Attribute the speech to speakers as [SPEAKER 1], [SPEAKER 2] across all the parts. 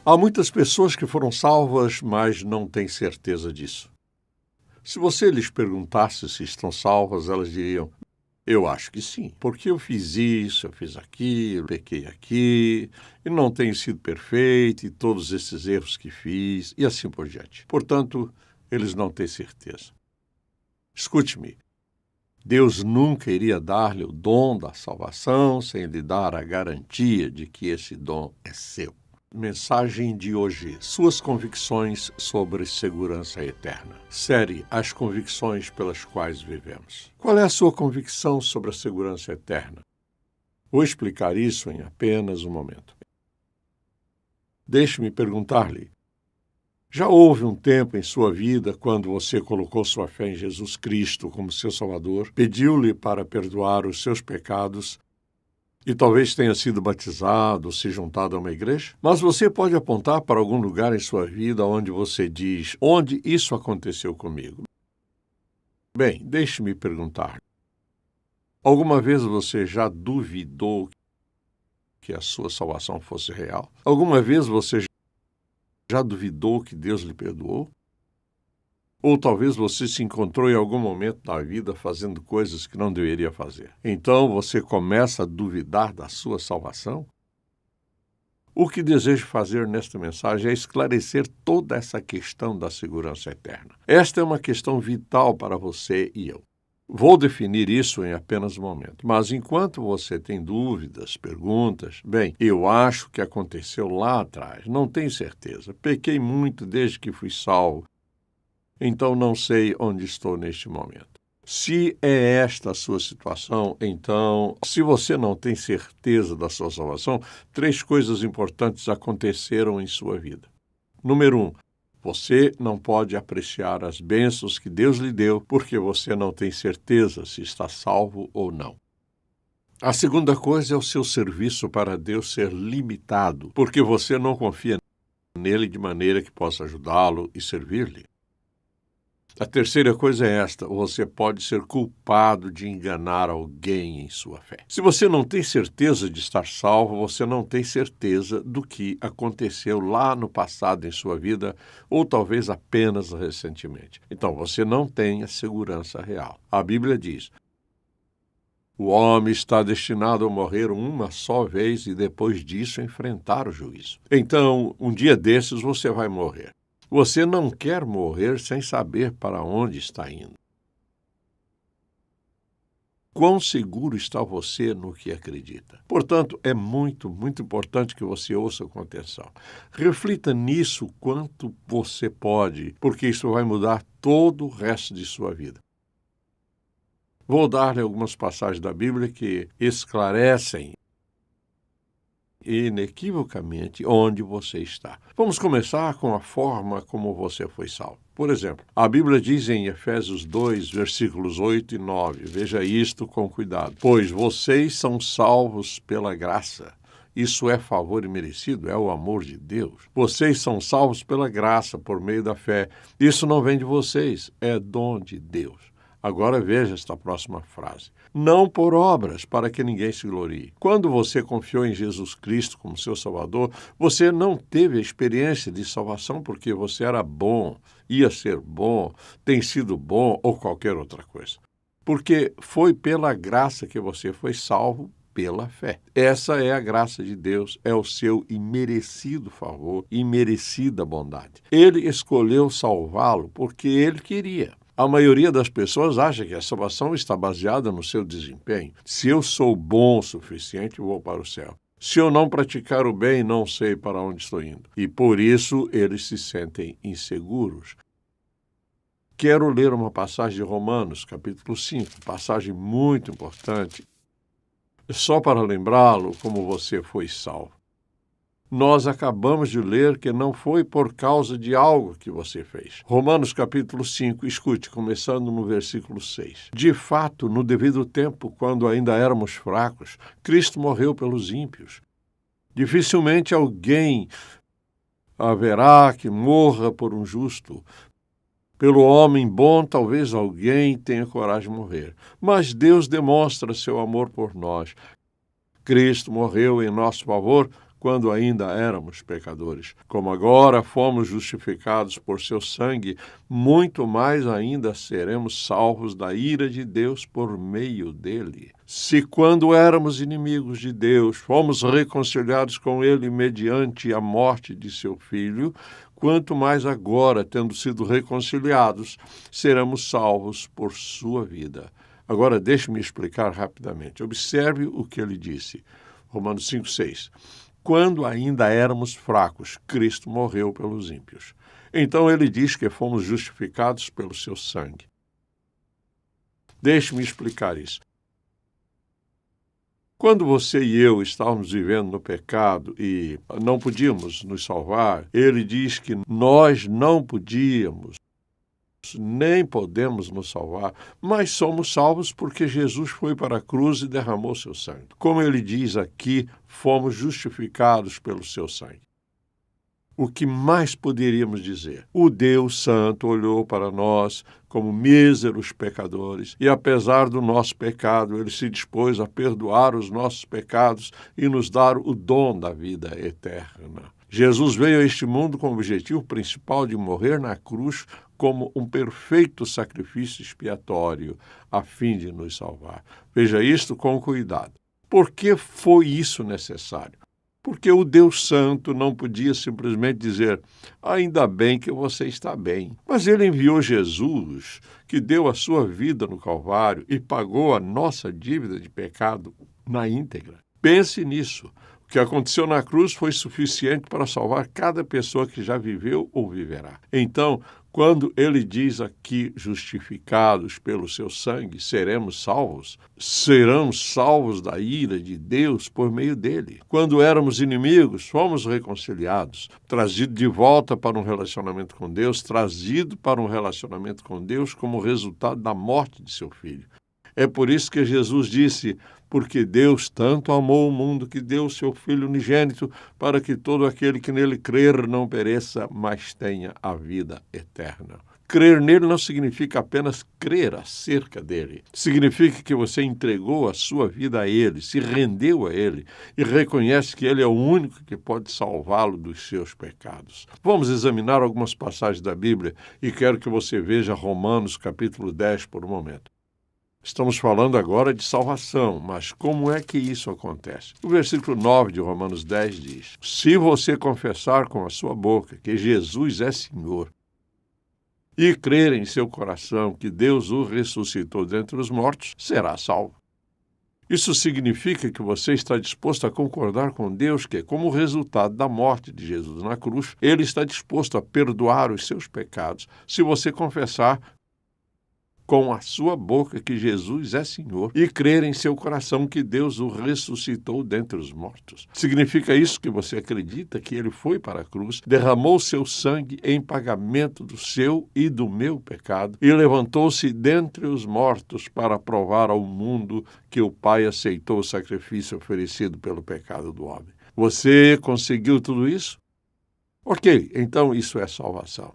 [SPEAKER 1] Há muitas pessoas que foram salvas, mas não têm certeza disso. Se você lhes perguntasse se estão salvas, elas diriam: eu acho que sim, porque eu fiz isso, eu fiz aquilo, pequei aqui, e não tenho sido perfeito, e todos esses erros que fiz, e assim por diante. Portanto, eles não têm certeza. Escute-me, Deus nunca iria dar-lhe o dom da salvação sem lhe dar a garantia de que esse dom é seu. Mensagem de hoje: suas convicções sobre segurança eterna. Série: as convicções pelas quais vivemos. Qual é a sua convicção sobre a segurança eterna? Vou explicar isso em apenas um momento. Deixe-me perguntar-lhe: já houve um tempo em sua vida quando você colocou sua fé em Jesus Cristo como seu Salvador, pediu-lhe para perdoar os seus pecados e talvez tenha sido batizado ou se juntado a uma igreja? Mas você pode apontar para algum lugar em sua vida onde você diz: onde isso aconteceu comigo? Bem, deixe-me perguntar. Alguma vez você já duvidou que a sua salvação fosse real? Alguma vez você já duvidou que Deus lhe perdoou? Ou talvez você se encontrou em algum momento da vida fazendo coisas que não deveria fazer. Então você começa a duvidar da sua salvação? O que desejo fazer nesta mensagem é esclarecer toda essa questão da segurança eterna. Esta é uma questão vital para você e eu. Vou definir isso em apenas um momento, mas enquanto você tem dúvidas, perguntas, bem, eu acho que aconteceu lá atrás, não tenho certeza, pequei muito desde que fui salvo, então não sei onde estou neste momento. Se é esta a sua situação, então, se você não tem certeza da sua salvação, 3 coisas importantes aconteceram em sua vida. Número 1, você não pode apreciar as bênçãos que Deus lhe deu porque você não tem certeza se está salvo ou não. A segunda coisa é o seu serviço para Deus ser limitado, porque você não confia nele de maneira que possa ajudá-lo e servir-lhe. A terceira coisa é esta: você pode ser culpado de enganar alguém em sua fé. Se você não tem certeza de estar salvo, você não tem certeza do que aconteceu lá no passado em sua vida, ou talvez apenas recentemente. Então, você não tem a segurança real. A Bíblia diz: o homem está destinado a morrer uma só vez e depois disso enfrentar o juízo. Então, um dia desses você vai morrer. Você não quer morrer sem saber para onde está indo. Quão seguro está você no que acredita? Portanto, é muito importante que você ouça com atenção. Reflita nisso quanto você pode, porque isso vai mudar todo o resto de sua vida. Vou dar-lhe algumas passagens da Bíblia que esclarecem inequivocamente onde você está. Vamos começar com a forma como você foi salvo. Por exemplo, a Bíblia diz em Efésios 2, versículos 8 e 9, veja isto com cuidado: pois vocês são salvos pela graça. Isso é favor imerecido, é o amor de Deus. Vocês são salvos pela graça, por meio da fé. Isso não vem de vocês, é dom de Deus. Agora veja esta próxima frase: não por obras, para que ninguém se glorie. Quando você confiou em Jesus Cristo como seu Salvador, você não teve a experiência de salvação porque você era bom, ia ser bom, tem sido bom ou qualquer outra coisa. Porque foi pela graça que você foi salvo, pela fé. Essa é a graça de Deus, é o seu imerecido favor, imerecida bondade. Ele escolheu salvá-lo porque ele queria. A maioria das pessoas acha que a salvação está baseada no seu desempenho. Se eu sou bom o suficiente, vou para o céu. Se eu não praticar o bem, não sei para onde estou indo. E por isso eles se sentem inseguros. Quero ler uma passagem de Romanos, capítulo 5, passagem muito importante, só para lembrá-lo como você foi salvo. Nós acabamos de ler que não foi por causa de algo que você fez. Romanos capítulo 5, escute, começando no versículo 6. De fato, no devido tempo, quando ainda éramos fracos, Cristo morreu pelos ímpios. Dificilmente alguém haverá que morra por um justo. Pelo homem bom, talvez alguém tenha coragem de morrer. Mas Deus demonstra seu amor por nós. Cristo morreu em nosso favor quando ainda éramos pecadores. Como agora fomos justificados por seu sangue, muito mais ainda seremos salvos da ira de Deus por meio dele. Se quando éramos inimigos de Deus, fomos reconciliados com ele mediante a morte de seu Filho, quanto mais agora, tendo sido reconciliados, seremos salvos por sua vida. Agora, deixe-me explicar rapidamente. Observe o que ele disse. Romanos 5,6. Quando ainda éramos fracos, Cristo morreu pelos ímpios. Então ele diz que fomos justificados pelo seu sangue. Deixe-me explicar isso. Quando você e eu estávamos vivendo no pecado e não podíamos nos salvar, ele diz que nós não podíamos, nem podemos nos salvar, mas somos salvos porque Jesus foi para a cruz e derramou seu sangue. Como ele diz aqui, fomos justificados pelo seu sangue. O que mais poderíamos dizer? O Deus Santo olhou para nós como míseros pecadores e, apesar do nosso pecado, ele se dispôs a perdoar os nossos pecados e nos dar o dom da vida eterna. Jesus veio a este mundo com o objetivo principal de morrer na cruz como um perfeito sacrifício expiatório, a fim de nos salvar. Veja isto com cuidado. Por que foi isso necessário? Porque o Deus Santo não podia simplesmente dizer, ainda bem que você está bem. Mas ele enviou Jesus, que deu a sua vida no Calvário e pagou a nossa dívida de pecado na íntegra. Pense nisso. O que aconteceu na cruz foi suficiente para salvar cada pessoa que já viveu ou viverá. Então, quando ele diz aqui, justificados pelo seu sangue, seremos salvos, serão salvos da ira de Deus por meio dele. Quando éramos inimigos, fomos reconciliados, trazido de volta para um relacionamento com Deus, trazido para um relacionamento com Deus como resultado da morte de seu filho. É por isso que Jesus disse, porque Deus tanto amou o mundo que deu seu Filho unigênito para que todo aquele que nele crer não pereça, mas tenha a vida eterna. Crer nele não significa apenas crer acerca dele. Significa que você entregou a sua vida a ele, se rendeu a ele e reconhece que ele é o único que pode salvá-lo dos seus pecados. Vamos examinar algumas passagens da Bíblia e quero que você veja Romanos capítulo 10 por um momento. Estamos falando agora de salvação, mas como é que isso acontece? O versículo 9 de Romanos 10 diz, se você confessar com a sua boca que Jesus é Senhor e crer em seu coração que Deus o ressuscitou dentre os mortos, será salvo. Isso significa que você está disposto a concordar com Deus que, como resultado da morte de Jesus na cruz, ele está disposto a perdoar os seus pecados se você confessar com a sua boca que Jesus é Senhor e crer em seu coração que Deus o ressuscitou dentre os mortos. Significa isso que você acredita que ele foi para a cruz, derramou seu sangue em pagamento do seu e do meu pecado e levantou-se dentre os mortos para provar ao mundo que o Pai aceitou o sacrifício oferecido pelo pecado do homem. Você conseguiu tudo isso? Ok, então isso é salvação.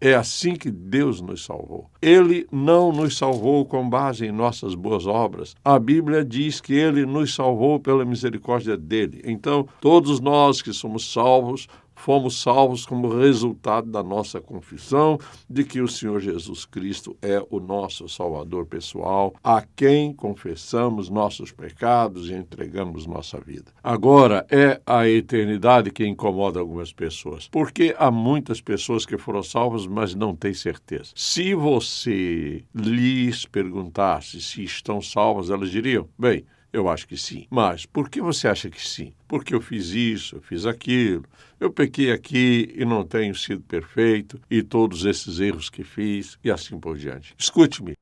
[SPEAKER 1] É assim que Deus nos salvou. Ele não nos salvou com base em nossas boas obras. A Bíblia diz que ele nos salvou pela misericórdia dele. Então, todos nós que somos salvos, fomos salvos como resultado da nossa confissão de que o Senhor Jesus Cristo é o nosso Salvador pessoal, a quem confessamos nossos pecados e entregamos nossa vida. Agora, é a eternidade que incomoda algumas pessoas, porque há muitas pessoas que foram salvas, mas não têm certeza. Se você lhes perguntasse se estão salvas, elas diriam, bem, eu acho que sim. Mas por que você acha que sim? Porque eu fiz isso, eu fiz aquilo, eu pequei aqui e não tenho sido perfeito, e todos esses erros que fiz, e assim por diante. Escute-me.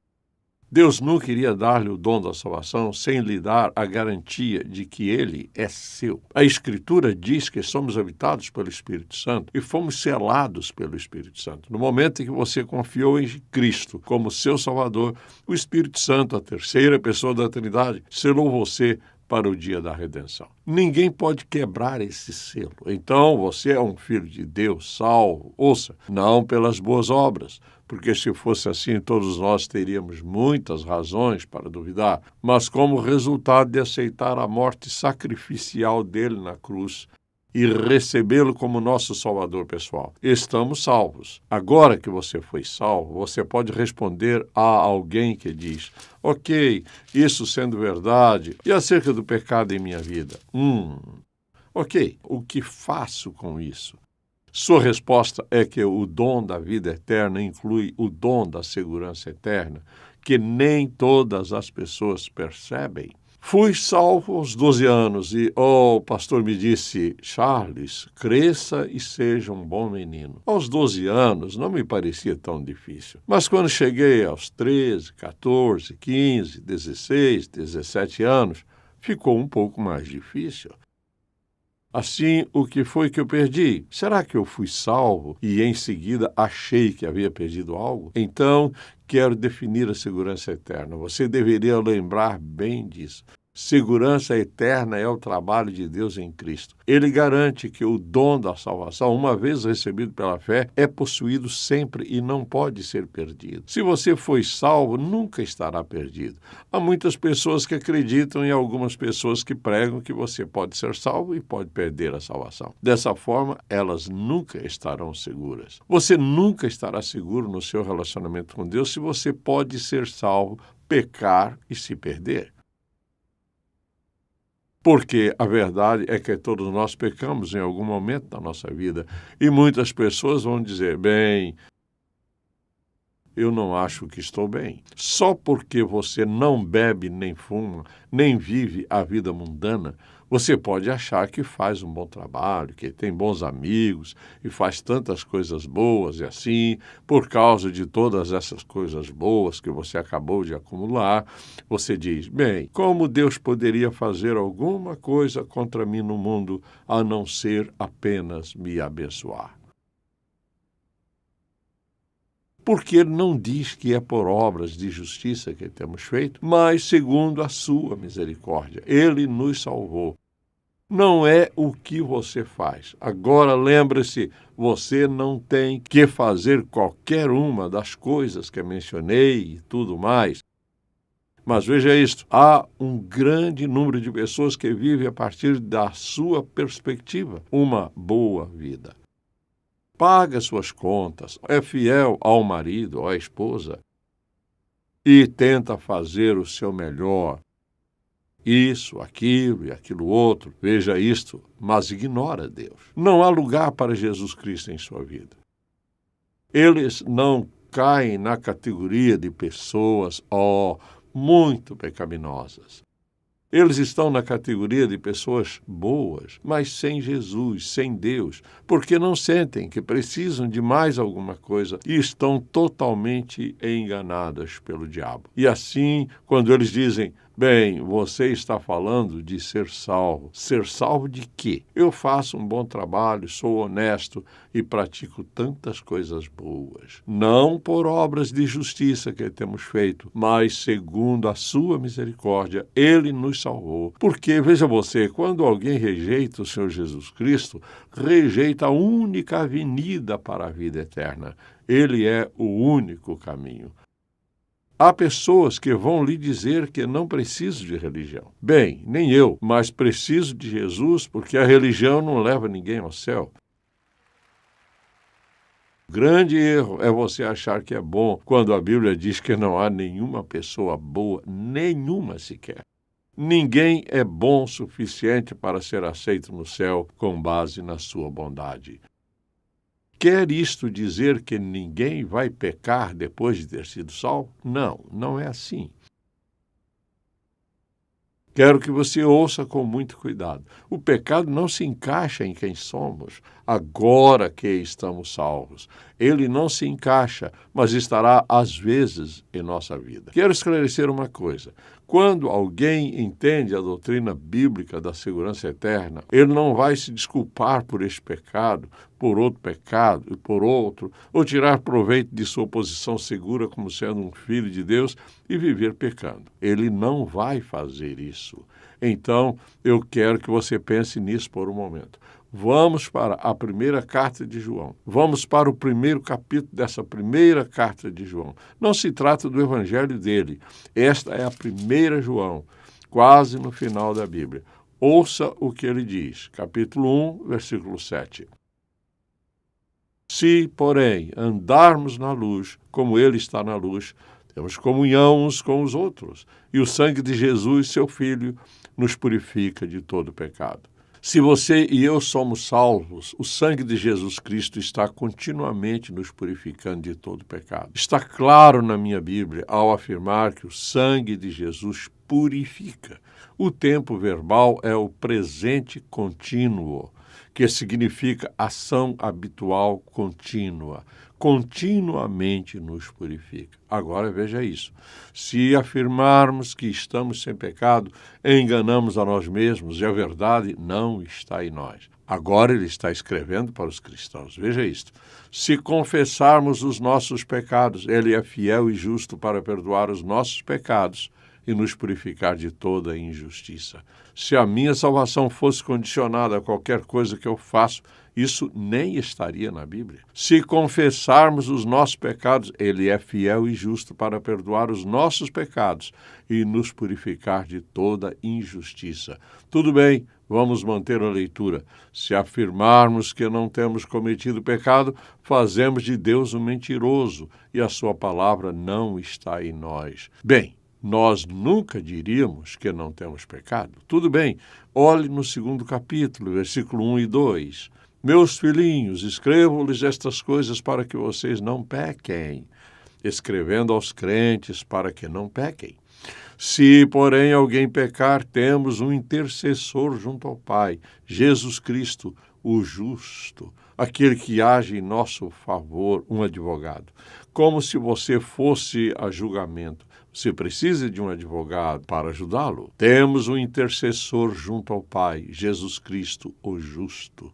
[SPEAKER 1] Deus nunca iria dar-lhe o dom da salvação sem lhe dar a garantia de que ele é seu. A Escritura diz que somos habitados pelo Espírito Santo e fomos selados pelo Espírito Santo. No momento em que você confiou em Cristo como seu Salvador, o Espírito Santo, a terceira pessoa da Trindade, selou você para o dia da redenção. Ninguém pode quebrar esse selo. Então, você é um filho de Deus, salvo. Ouça, não pelas boas obras, porque se fosse assim, todos nós teríamos muitas razões para duvidar, mas como resultado de aceitar a morte sacrificial dele na cruz e recebê-lo como nosso Salvador pessoal. Estamos salvos. Agora que você foi salvo, você pode responder a alguém que diz: ok, isso sendo verdade, e acerca do pecado em minha vida? Ok, o que faço com isso? Sua resposta é que o dom da vida eterna inclui o dom da segurança eterna, que nem todas as pessoas percebem. Fui salvo aos 12 anos e, o pastor me disse: Charles, cresça e seja um bom menino. Aos 12 anos não me parecia tão difícil. Mas quando cheguei aos 13, 14, 15, 16, 17 anos, ficou um pouco mais difícil. Assim, o que foi que eu perdi? Será que eu fui salvo e em seguida achei que havia perdido algo? Então, quero definir a segurança eterna. Você deveria lembrar bem disso. Segurança eterna é o trabalho de Deus em Cristo. Ele garante que o dom da salvação, uma vez recebido pela fé, é possuído sempre e não pode ser perdido. Se você foi salvo, nunca estará perdido. Há muitas pessoas que acreditam e algumas pessoas que pregam que você pode ser salvo e pode perder a salvação. Dessa forma, elas nunca estarão seguras. Você nunca estará seguro no seu relacionamento com Deus se você pode ser salvo, pecar e se perder. Porque a verdade é que todos nós pecamos em algum momento da nossa vida. E muitas pessoas vão dizer: bem, eu não acho que estou bem. Só porque você não bebe nem fuma, nem vive a vida mundana, você pode achar que faz um bom trabalho, que tem bons amigos e faz tantas coisas boas e assim, por causa de todas essas coisas boas que você acabou de acumular, você diz: bem, como Deus poderia fazer alguma coisa contra mim no mundo a não ser apenas me abençoar? Porque ele não diz que é por obras de justiça que temos feito, mas segundo a sua misericórdia. Ele nos salvou. Não é o que você faz. Agora, lembre-se, você não tem que fazer qualquer uma das coisas que eu mencionei e tudo mais. Mas veja isto, há um grande número de pessoas que vivem a partir da sua perspectiva uma boa vida. Paga suas contas, é fiel ao marido ou à esposa e tenta fazer o seu melhor. Isso, aquilo e aquilo outro, veja isto, mas ignora Deus. Não há lugar para Jesus Cristo em sua vida. Eles não caem na categoria de pessoas, muito pecaminosas. Eles estão na categoria de pessoas boas, mas sem Jesus, sem Deus, porque não sentem que precisam de mais alguma coisa e estão totalmente enganadas pelo diabo. E assim, quando eles dizem: bem, você está falando de ser salvo. Ser salvo de quê? Eu faço um bom trabalho, sou honesto e pratico tantas coisas boas. Não por obras de justiça que temos feito, mas segundo a sua misericórdia, Ele nos salvou. Porque, veja você, quando alguém rejeita o Senhor Jesus Cristo, rejeita a única avenida para a vida eterna. Ele é o único caminho. Há pessoas que vão lhe dizer que não preciso de religião. Bem, nem eu, mas preciso de Jesus porque a religião não leva ninguém ao céu. Grande erro é você achar que é bom quando a Bíblia diz que não há nenhuma pessoa boa, nenhuma sequer. Ninguém é bom o suficiente para ser aceito no céu com base na sua bondade. Quer isto dizer que ninguém vai pecar depois de ter sido salvo? Não, não é assim. Quero que você ouça com muito cuidado. O pecado não se encaixa em quem somos, agora que estamos salvos. Ele não se encaixa, mas estará às vezes em nossa vida. Quero esclarecer uma coisa. Quando alguém entende a doutrina bíblica da segurança eterna, ele não vai se desculpar por este pecado, por outro pecado e por outro, ou tirar proveito de sua posição segura como sendo um filho de Deus e viver pecando. Ele não vai fazer isso. Então, eu quero que você pense nisso por um momento. Vamos para a primeira carta de João. Vamos para o primeiro capítulo dessa primeira carta de João. Não se trata do evangelho dele. Esta é a primeira João, quase no final da Bíblia. Ouça o que ele diz, capítulo 1, versículo 7. Se, porém, andarmos na luz, como ele está na luz, temos comunhão uns com os outros, e o sangue de Jesus, seu Filho, nos purifica de todo pecado. Se você e eu somos salvos, o sangue de Jesus Cristo está continuamente nos purificando de todo pecado. Está claro na minha Bíblia ao afirmar que o sangue de Jesus purifica. O tempo verbal é o presente contínuo, que significa ação habitual contínua. Continuamente nos purifica. Agora veja isso. Se afirmarmos que estamos sem pecado, enganamos a nós mesmos e a verdade não está em nós. Agora ele está escrevendo para os cristãos. Veja isto. Se confessarmos os nossos pecados, ele é fiel e justo para perdoar os nossos pecados e nos purificar de toda injustiça. Se a minha salvação fosse condicionada a qualquer coisa que eu faço, isso nem estaria na Bíblia. Se confessarmos os nossos pecados, ele é fiel e justo para perdoar os nossos pecados e nos purificar de toda injustiça. Tudo bem, vamos manter a leitura. Se afirmarmos que não temos cometido pecado, fazemos de Deus um mentiroso e a sua palavra não está em nós. Bem, nós nunca diríamos que não temos pecado. Tudo bem, olhe no 2º capítulo, versículo 1 e 2. Meus filhinhos, escrevo-lhes estas coisas para que vocês não pequem, escrevendo aos crentes para que não pequem. Se, porém, alguém pecar, temos um intercessor junto ao Pai, Jesus Cristo, o justo, aquele que age em nosso favor, um advogado. Como se você fosse a julgamento. Você precisa de um advogado para ajudá-lo. Temos um intercessor junto ao Pai, Jesus Cristo, o justo.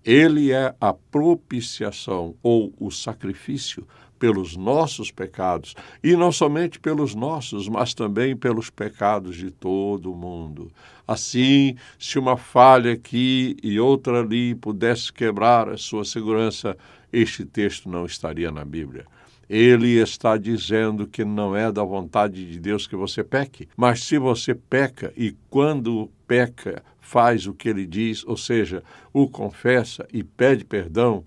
[SPEAKER 1] Ele é a propiciação ou o sacrifício pelos nossos pecados, e não somente pelos nossos, mas também pelos pecados de todo o mundo. Assim, se uma falha aqui e outra ali pudesse quebrar a sua segurança, este texto não estaria na Bíblia. Ele está dizendo que não é da vontade de Deus que você peque, mas se você peca e quando peca faz o que ele diz, ou seja, o confessa e pede perdão,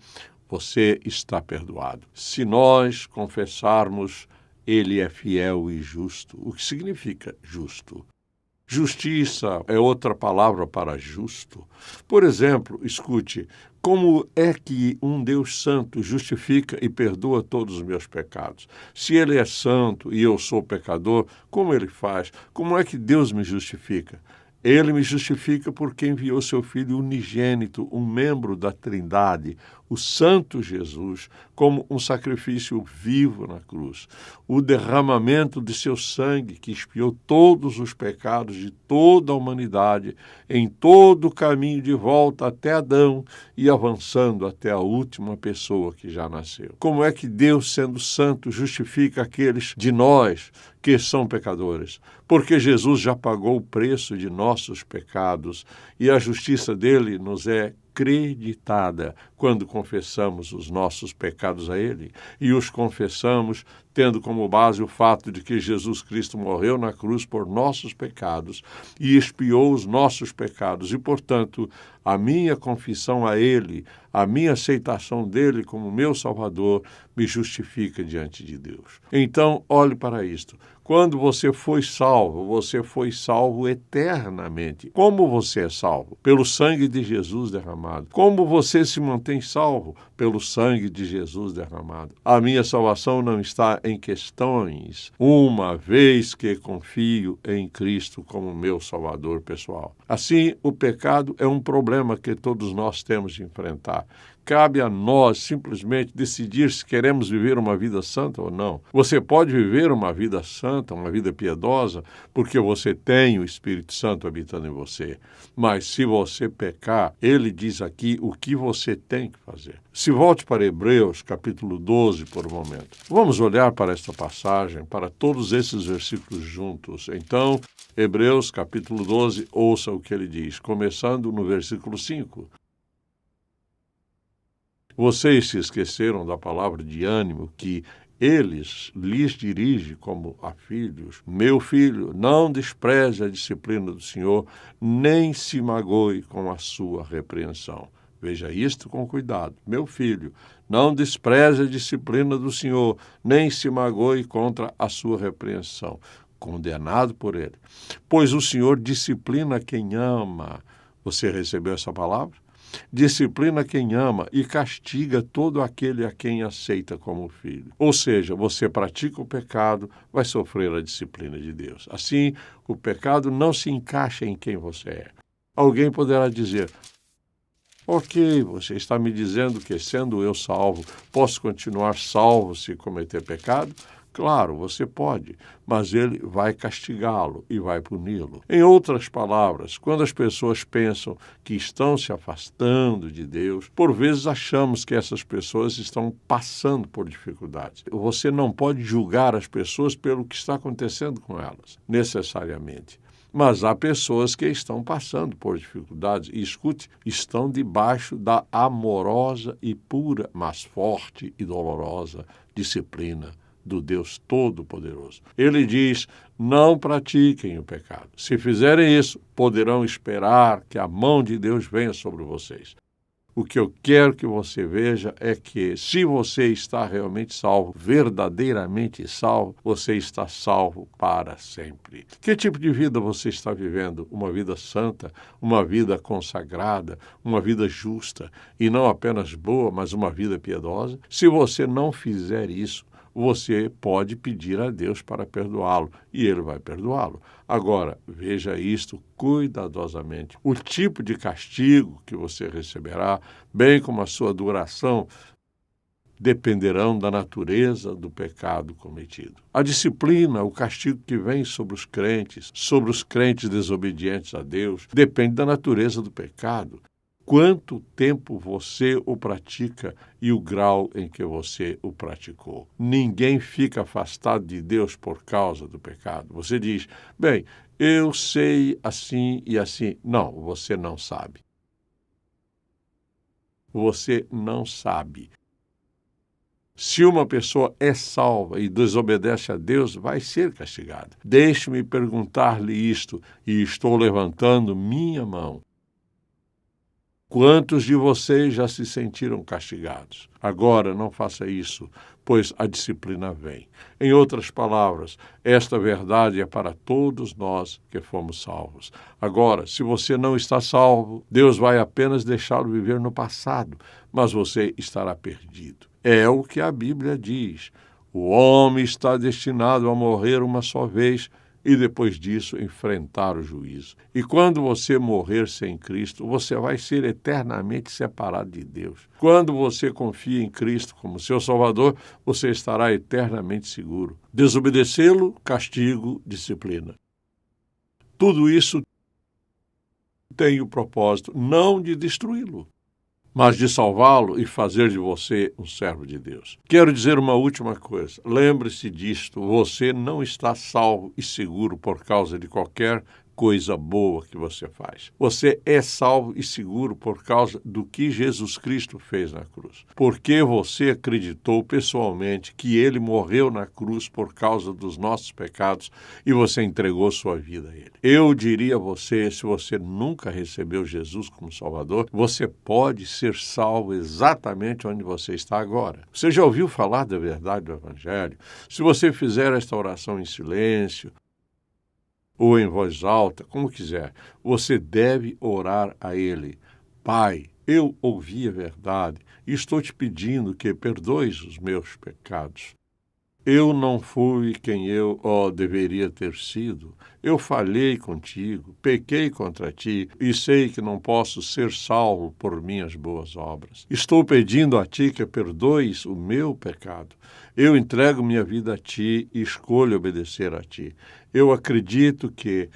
[SPEAKER 1] você está perdoado. Se nós confessarmos, ele é fiel e justo. O que significa justo? Justiça é outra palavra para justo. Por exemplo, escute, como é que um Deus santo justifica e perdoa todos os meus pecados? Se ele é santo e eu sou pecador, como ele faz? Como é que Deus me justifica? Ele me justifica porque enviou seu Filho unigênito, um membro da Trindade, o Santo Jesus, como um sacrifício vivo na cruz. O derramamento de seu sangue, que expiou todos os pecados de toda a humanidade, em todo o caminho de volta até Adão e avançando até a última pessoa que já nasceu. Como é que Deus, sendo santo, justifica aqueles de nós que são pecadores? Porque Jesus já pagou o preço de nossos pecados e a justiça dele nos é creditada quando confessamos os nossos pecados a Ele e os confessamos tendo como base o fato de que Jesus Cristo morreu na cruz por nossos pecados e expiou os nossos pecados e, portanto, a minha confissão a Ele, a minha aceitação dele como meu Salvador me justifica diante de Deus. Então, olhe para isto. Quando você foi salvo eternamente. Como você é salvo? Pelo sangue de Jesus derramado. Como você se mantém salvo? Pelo sangue de Jesus derramado. A minha salvação não está em questões, uma vez que confio em Cristo como meu Salvador pessoal. Assim, o pecado é um problema que todos nós temos de enfrentar. Cabe a nós simplesmente decidir se queremos viver uma vida santa ou não. Você pode viver uma vida santa, uma vida piedosa, porque você tem o Espírito Santo habitando em você. Mas se você pecar, ele diz aqui o que você tem que fazer. Se volte para Hebreus, capítulo 12, por um momento. Vamos olhar para esta passagem, para todos esses versículos juntos. Então, Hebreus, capítulo 12, ouça o que ele diz, começando no versículo 5. Vocês se esqueceram da palavra de ânimo que Eles lhes dirige como a filhos: meu filho, não despreze a disciplina do Senhor, nem se magoe com a sua repreensão. Veja isto com cuidado. Meu filho, não despreze a disciplina do Senhor, nem se magoe contra a sua repreensão. Condenado por ele. Pois o Senhor disciplina quem ama. Você recebeu essa palavra? Disciplina quem ama e castiga todo aquele a quem aceita como filho. Ou seja, você pratica o pecado, vai sofrer a disciplina de Deus. Assim, o pecado não se encaixa em quem você é. Alguém poderá dizer: ok, você está me dizendo que, sendo eu salvo, posso continuar salvo se cometer pecado? Claro, você pode, mas ele vai castigá-lo e vai puni-lo. Em outras palavras, quando as pessoas pensam que estão se afastando de Deus, por vezes achamos que essas pessoas estão passando por dificuldades. Você não pode julgar as pessoas pelo que está acontecendo com elas, necessariamente. Mas há pessoas que estão passando por dificuldades e, escute, estão debaixo da amorosa e pura, mas forte e dolorosa disciplina do Deus Todo-Poderoso. Ele diz: não pratiquem o pecado. Se fizerem isso, poderão esperar que a mão de Deus venha sobre vocês. O que eu quero que você veja é que, se você está realmente salvo, verdadeiramente salvo, você está salvo para sempre. Que tipo de vida você está vivendo? Uma vida santa, uma vida consagrada, uma vida justa, e não apenas boa, mas uma vida piedosa? Se você não fizer isso, você pode pedir a Deus para perdoá-lo, e ele vai perdoá-lo. Agora, veja isto cuidadosamente. O tipo de castigo que você receberá, bem como a sua duração, dependerão da natureza do pecado cometido. A disciplina, o castigo que vem sobre os crentes desobedientes a Deus, depende da natureza do pecado. Quanto tempo você o pratica e o grau em que você o praticou. Ninguém fica afastado de Deus por causa do pecado. Você diz: bem, eu sei assim e assim. Não, você não sabe. Você não sabe. Se uma pessoa é salva e desobedece a Deus, vai ser castigada. Deixe-me perguntar-lhe isto, e estou levantando minha mão. Quantos de vocês já se sentiram castigados? Agora não faça isso, pois a disciplina vem. Em outras palavras, esta verdade é para todos nós que fomos salvos. Agora, se você não está salvo, Deus vai apenas deixá-lo viver no passado, mas você estará perdido. É o que a Bíblia diz. O homem está destinado a morrer uma só vez, e depois disso enfrentar o juízo. E quando você morrer sem Cristo, você vai ser eternamente separado de Deus. Quando você confia em Cristo como seu Salvador, você estará eternamente seguro. Desobedecê-lo, castigo, disciplina. Tudo isso tem o propósito não de destruí-lo, mas de salvá-lo e fazer de você um servo de Deus. Quero dizer uma última coisa. Lembre-se disto, você não está salvo e seguro por causa de qualquer coisa boa que você faz. Você é salvo e seguro por causa do que Jesus Cristo fez na cruz. Porque você acreditou pessoalmente que ele morreu na cruz por causa dos nossos pecados e você entregou sua vida a ele. Eu diria a você, se você nunca recebeu Jesus como Salvador, você pode ser salvo exatamente onde você está agora. Você já ouviu falar da verdade do Evangelho? Se você fizer esta oração em silêncio, ou em voz alta, como quiser, você deve orar a ele. Pai, eu ouvi a verdade e estou te pedindo que perdoes os meus pecados. Eu não fui quem eu deveria ter sido. Eu falhei contigo, pequei contra ti e sei que não posso ser salvo por minhas boas obras. Estou pedindo a ti que perdoes o meu pecado. Eu entrego minha vida a ti e escolho obedecer a ti. Eu acredito que,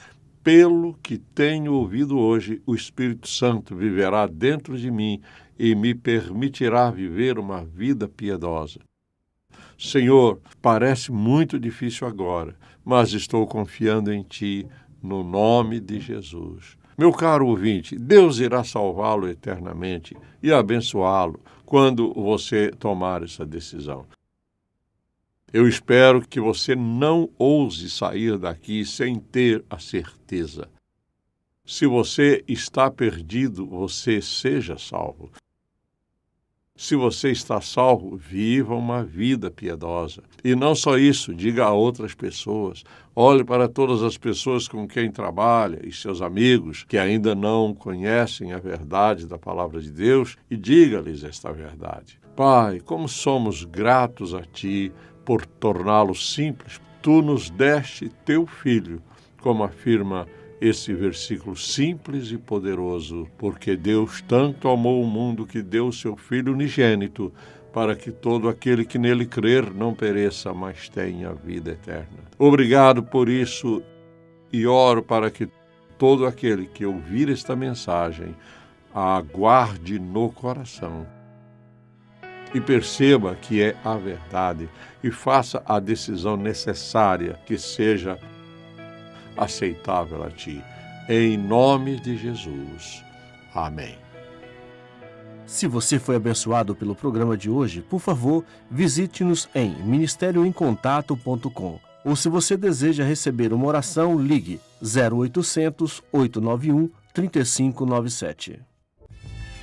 [SPEAKER 1] pelo que tenho ouvido hoje, o Espírito Santo viverá dentro de mim e me permitirá viver uma vida piedosa. Senhor, parece muito difícil agora, mas estou confiando em Ti, no nome de Jesus. Meu caro ouvinte, Deus irá salvá-lo eternamente e abençoá-lo quando você tomar essa decisão. Eu espero que você não ouse sair daqui sem ter a certeza. Se você está perdido, você seja salvo. Se você está salvo, viva uma vida piedosa. E não só isso, diga a outras pessoas. Olhe para todas as pessoas com quem trabalha e seus amigos que ainda não conhecem a verdade da palavra de Deus e diga-lhes esta verdade. Pai, como somos gratos a Ti por torná-lo simples. Tu nos deste Teu Filho, como afirma esse versículo simples e poderoso, porque Deus tanto amou o mundo que deu o seu Filho unigênito, para que todo aquele que nele crer não pereça, mas tenha vida eterna. Obrigado por isso e oro para que todo aquele que ouvir esta mensagem a aguarde no coração e perceba que é a verdade e faça a decisão necessária que seja aceitável a Ti. Em nome de Jesus. Amém.
[SPEAKER 2] Se você foi abençoado pelo programa de hoje, por favor, visite-nos em ministerioemcontato.com. Ou se você deseja receber uma oração, ligue 0800 891 3597.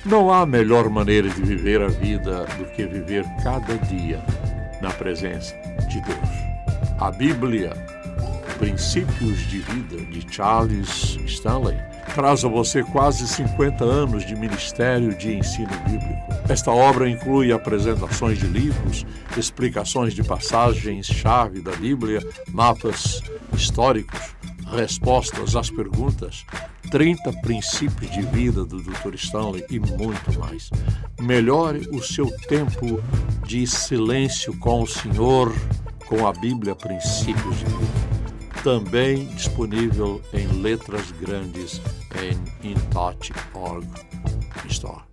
[SPEAKER 1] Não há melhor maneira de viver a vida do que viver cada dia na presença de Deus. A Bíblia, Princípios de Vida, de Charles Stanley, traz a você quase 50 anos de ministério de ensino bíblico. Esta obra inclui apresentações de livros, explicações de passagens-chave da Bíblia, mapas históricos, respostas às perguntas, 30 princípios de vida do Dr. Stanley e muito mais. Melhore o seu tempo de silêncio com o Senhor, com a Bíblia Princípios de Vida. Também disponível em letras grandes em InTouch.org Store.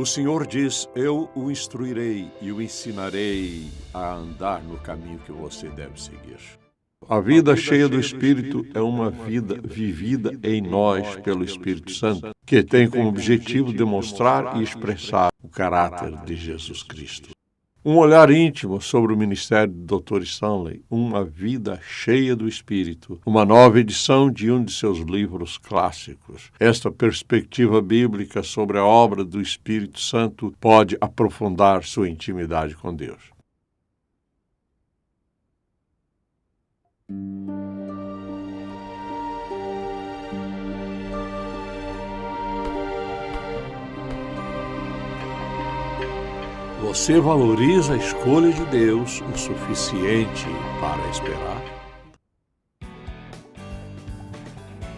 [SPEAKER 1] O Senhor diz, eu o instruirei e o ensinarei a andar no caminho que você deve seguir. A vida cheia do Espírito é uma vida vivida em nós pelo Espírito Santo, que tem como objetivo demonstrar e expressar o caráter de Jesus Cristo. Um olhar íntimo sobre o ministério do Dr. Stanley, Uma Vida Cheia do Espírito, uma nova edição de um de seus livros clássicos. Esta perspectiva bíblica sobre a obra do Espírito Santo pode aprofundar sua intimidade com Deus. Você valoriza a escolha de Deus o suficiente para esperar?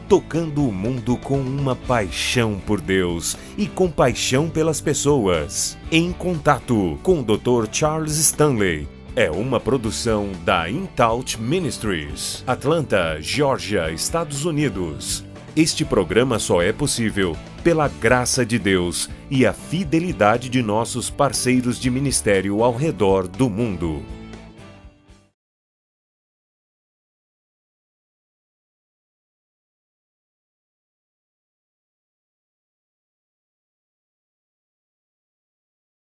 [SPEAKER 3] Tocando o mundo com uma paixão por Deus e compaixão pelas pessoas. Em Contato com o Dr. Charles Stanley. É uma produção da InTouch Ministries, Atlanta, Geórgia, Estados Unidos. Este programa só é possível pela graça de Deus e a fidelidade de nossos parceiros de ministério ao redor do mundo.